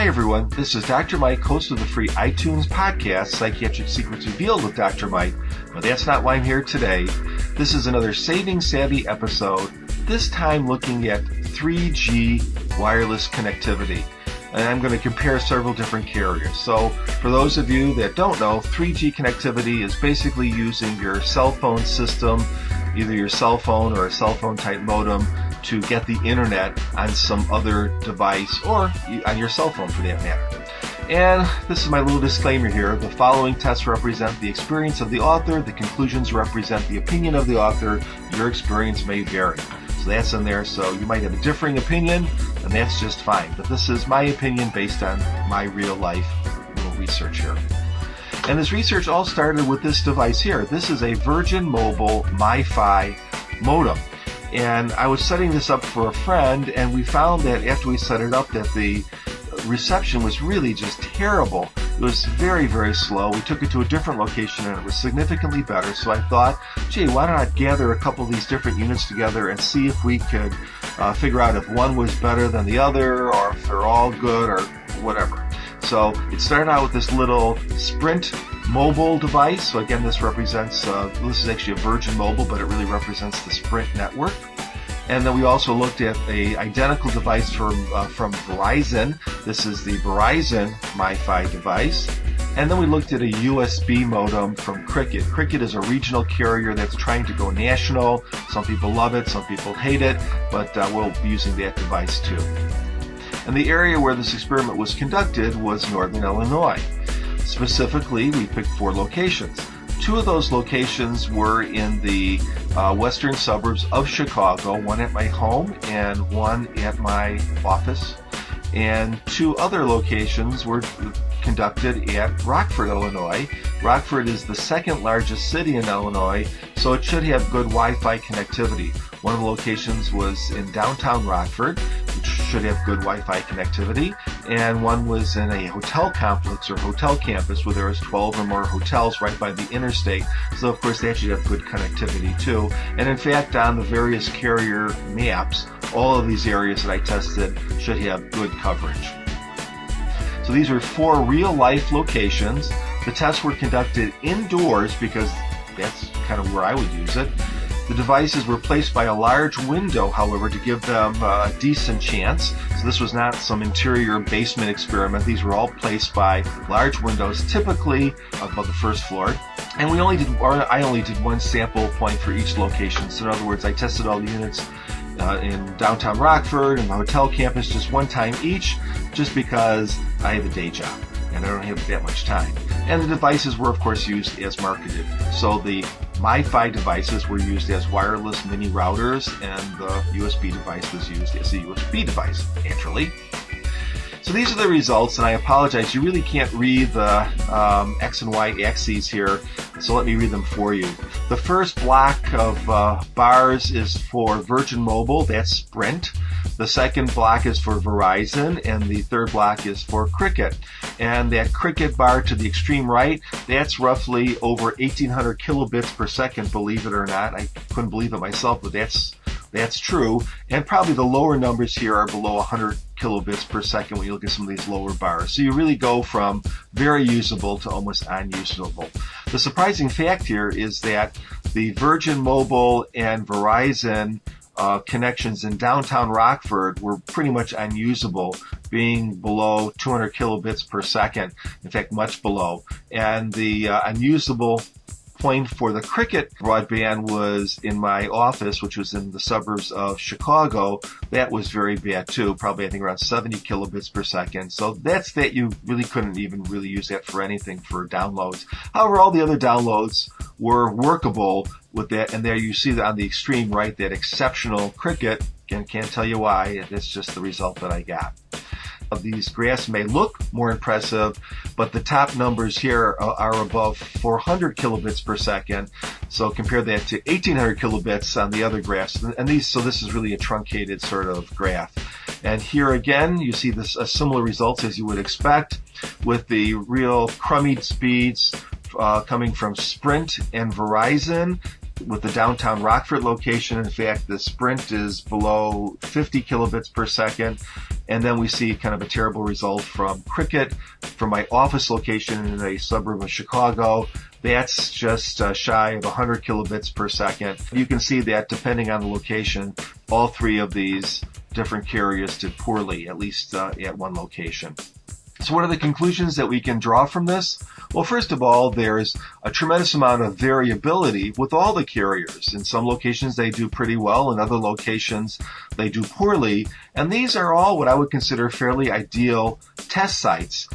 Hi everyone, this is Dr. Mike, host of the free iTunes podcast, Psychiatric Secrets Revealed with Dr. Mike, but that's not why I'm here today. This is another Saving Savvy episode, this time looking at 3G wireless connectivity. And I'm going to compare several different carriers. So for those of you that don't know, 3G connectivity is basically using your cell phone system, either your cell phone or a cell phone type modem, to get the internet on some other device or on your cell phone for that matter. And this is my little disclaimer here. The following tests represent the experience of the author. The conclusions represent the opinion of the author. Your experience may vary. So that's in there. So you might have a differing opinion, and that's just fine. But this is my opinion based on my real life little research here. And this research all started with this device here. This is a Virgin Mobile MiFi modem. And I was setting this up for a friend, and we found that after we set it up that the reception was really just terrible. It was very, very slow. We took it to a different location and it was significantly better. So I thought, gee, why don't I gather a couple of these different units together and see if we could figure out if one was better than the other or if they're all good or whatever. So it started out with this little Sprint mobile device. So again, this represents, this is actually a Virgin Mobile, but it really represents the Sprint network. And then we also looked at a identical device from Verizon. This is the Verizon MiFi device. And then we looked at a USB modem from Cricket. Cricket is a regional carrier that's trying to go national. Some people love it, some people hate it, but we'll be using that device too. And the area where this experiment was conducted was Northern Illinois. Specifically, we picked 4 locations. 2 of those locations were in the western suburbs of Chicago, one at my home and one at my office. And 2 other locations were conducted at Rockford, Illinois. Rockford is the second largest city in Illinois, so it should have good Wi-Fi connectivity. One of the locations was in downtown Rockford, which should have good Wi-Fi connectivity, and one was in a hotel complex or hotel campus where there was 12 or more hotels right by the interstate. So of course that should have good connectivity too. And in fact, on the various carrier maps, all of these areas that I tested should have good coverage. So these were 4 real-life locations. The tests were conducted indoors because that's kind of where I would use it. The devices were placed by a large window, however, to give them a decent chance. So this was not some interior basement experiment. These were all placed by large windows, typically above the first floor. And I only did one sample point for each location. So in other words, I tested all the units in downtown Rockford and the hotel campus just one time each, just because I have a day job and I don't have that much time. And the devices were, of course, used as marketed. So the MiFi devices were used as wireless mini routers, and the USB device was used as a USB device, naturally. So these are the results, and I apologize, you really can't read the X and Y axes here, so let me read them for you. The first block of bars is for Virgin Mobile, that's Sprint. The second block is for Verizon, and the third block is for Cricket. And that Cricket bar to the extreme right, that's roughly over 1,800 kilobits per second, believe it or not. I couldn't believe it myself, but that's true. And probably the lower numbers here are below 100 kilobits per second when you look at some of these lower bars. So you really go from very usable to almost unusable. The surprising fact here is that the Virgin Mobile and Verizon connections in downtown Rockford were pretty much unusable, being below 200 kilobits per second, in fact much below. And the unusable point for the Cricket broadband was in my office, which was in the suburbs of Chicago. That was very bad too, probably I think around 70 kilobits per second. So that's that. You really couldn't even really use that for anything for downloads. However, all the other downloads were workable with that, and there you see that on the extreme right, that exceptional Cricket. Again, can't tell you why, that's just the result that I got. These graphs may look more impressive, but the top numbers here are above 400 kilobits per second. So compare that to 1,800 kilobits on the other graphs. And so this is really a truncated sort of graph. And here again, you see this similar results as you would expect, with the real crummy speeds coming from Sprint and Verizon. With the downtown Rockford location, in fact, the Sprint is below 50 kilobits per second, And then we see kind of a terrible result from Cricket, from my office location in a suburb of Chicago. That's just shy of 100 kilobits per second. You can see that depending on the location, all three of these different carriers did poorly, at least at one location. So what are the conclusions that we can draw from this? Well, first of all, there's a tremendous amount of variability with all the carriers. In some locations, they do pretty well. In other locations, they do poorly. And these are all what I would consider fairly ideal test sites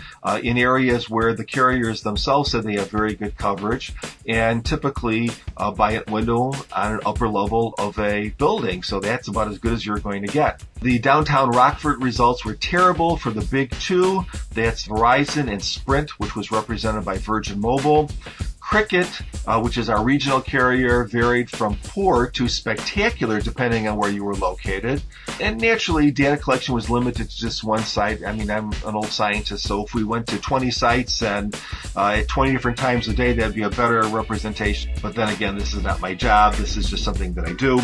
in areas where the carriers themselves said they have very good coverage, and typically by a window on an upper level of a building. So that's about as good as you're going to get. The downtown Rockford results were terrible for the big two. That's Verizon and Sprint, which was represented by Virgin Mobile. Cricket, which is our regional carrier, varied from poor to spectacular depending on where you were located. And naturally, data collection was limited to just one site. I mean, I'm an old scientist, so if we went to 20 sites and at 20 different times a day, that'd be a better representation. But then again, this is not my job. This is just something that I do.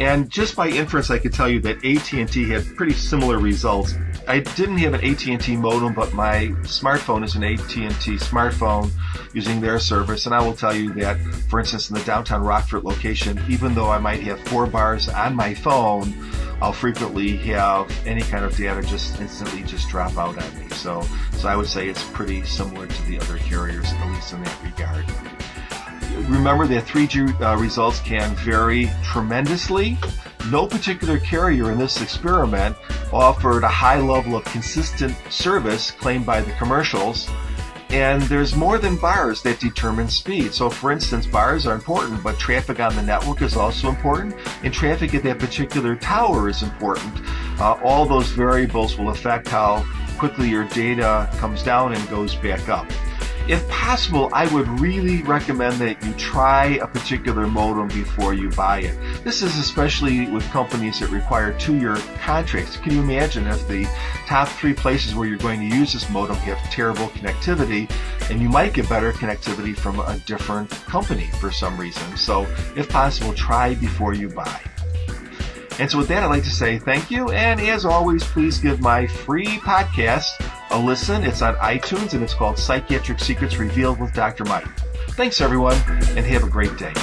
And just by inference, I could tell you that AT&T had pretty similar results. I didn't have an AT&T modem, but my smartphone is an AT&T smartphone using their service. And I will tell you that, for instance, in the downtown Rockford location, even though I might have 4 bars on my phone, I'll frequently have any kind of data just instantly just drop out on me. So I would say it's pretty similar to the other carriers, at least in that regard. Remember that 3G results can vary tremendously. No particular carrier in this experiment offered a high level of consistent service claimed by the commercials. And there's more than bars that determine speed. So for instance, bars are important, but traffic on the network is also important, and traffic at that particular tower is important. All those variables will affect how quickly your data comes down and goes back up. If possible, I would really recommend that you try a particular modem before you buy it. This is especially with companies that require 2-year contracts. Can you imagine if the top 3 places where you're going to use this modem have terrible connectivity, and you might get better connectivity from a different company for some reason. So if possible, try before you buy. And so with that, I'd like to say thank you. And as always, please give my free podcast a listen. It's on iTunes, and it's called Psychiatric Secrets Revealed with Dr. Mike. Thanks, everyone, and have a great day.